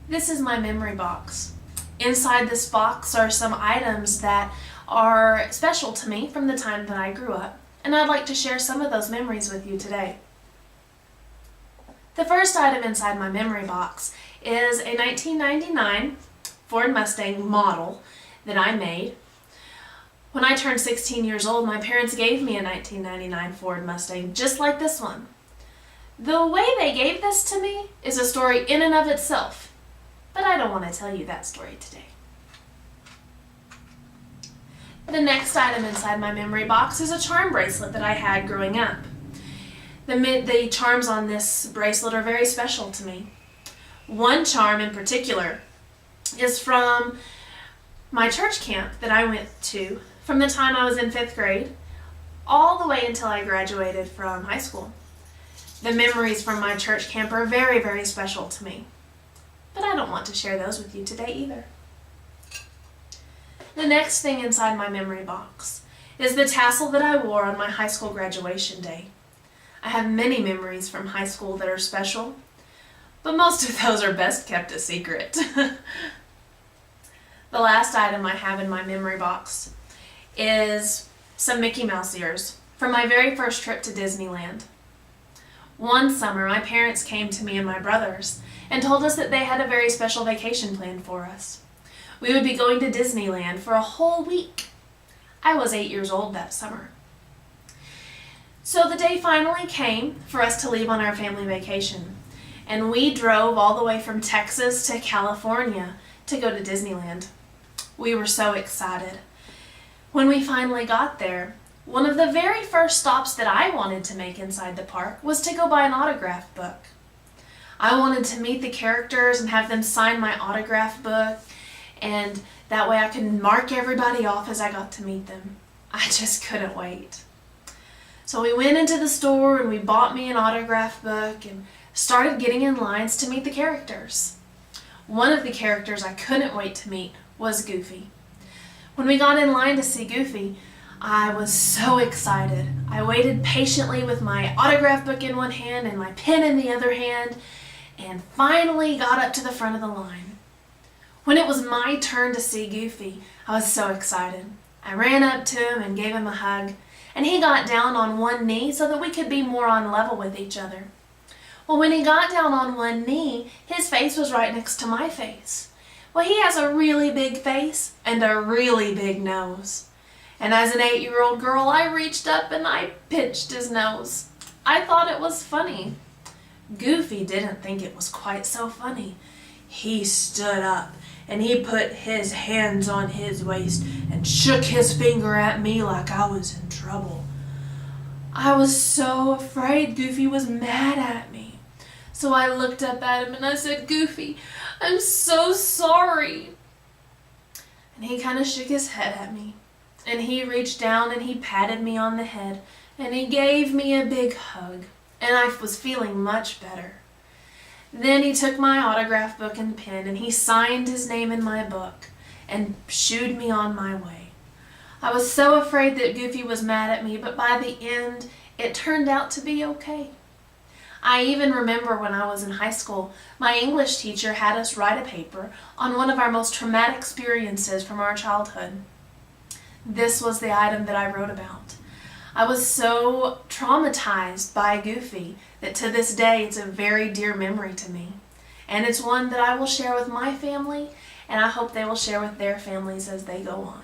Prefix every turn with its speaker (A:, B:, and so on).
A: This is my memory box. Inside this box are some items that are special to me from the time that I grew up, and I'd like to share some of those memories with you today. The first item inside my memory box is a 1999 Ford Mustang model that I made. When I turned 16 years old, my parents gave me a 1999 Ford Mustang just like this one. The way they gave this to me is a story in and of itself, but I don't want to tell you that story today. The next item inside my memory box is a charm bracelet that I had growing up. The charms on this bracelet are very special to me. One charm in particular is from my church camp that I went to from the time I was in 5th grade all the way until I graduated from high school. The memories from my church camp are very, very special to me, but I don't want to share those with you today either. The next thing inside my memory box is the tassel that I wore on my high school graduation day. I have many memories from high school that are special, but most of those are best kept a secret. The last item I have in my memory box is some Mickey Mouse ears from my very first trip to Disneyland. One summer, my parents came to me and my brothers and told us that they had a very special vacation planned for us. We would be going to Disneyland for a whole week. I was 8 years old that summer. So the day finally came for us to leave on our family vacation, and we drove all the way from Texas to California to go to Disneyland. We were so excited. When we finally got there, one of the very first stops that I wanted to make inside the park was to go buy an autograph book. I wanted to meet the characters and have them sign my autograph book, and that way I could mark everybody off as I got to meet them. I just couldn't wait. So we went into the store and we bought me an autograph book and started getting in lines to meet the characters. One of the characters I couldn't wait to meet was Goofy. When we got in line to see Goofy, I was so excited. I waited patiently with my autograph book in one hand and my pen in the other hand, and finally got up to the front of the line. When it was my turn to see Goofy, I was so excited. I ran up to him and gave him a hug, and he got down on one knee so that we could be more on level with each other. Well, when he got down on one knee, his face was right next to my face. Well, he has a really big face and a really big nose. And as an 8-year-old girl, I reached up and I pinched his nose. I thought it was funny. Goofy didn't think it was quite so funny. He stood up and he put his hands on his waist and shook his finger at me like I was in trouble. I was so afraid Goofy was mad at me. So I looked up at him and I said, "Goofy, I'm so sorry." And he kind of shook his head at me. And he reached down and he patted me on the head and he gave me a big hug, and I was feeling much better. Then he took my autograph book and pen and he signed his name in my book and shooed me on my way. I was so afraid that Goofy was mad at me, but by the end, it turned out to be okay. I even remember when I was in high school, my English teacher had us write a paper on one of our most traumatic experiences from our childhood. This was the item that I wrote about. I was so traumatized by Goofy that to this day it's a very dear memory to me. And it's one that I will share with my family, and I hope they will share with their families as they go on.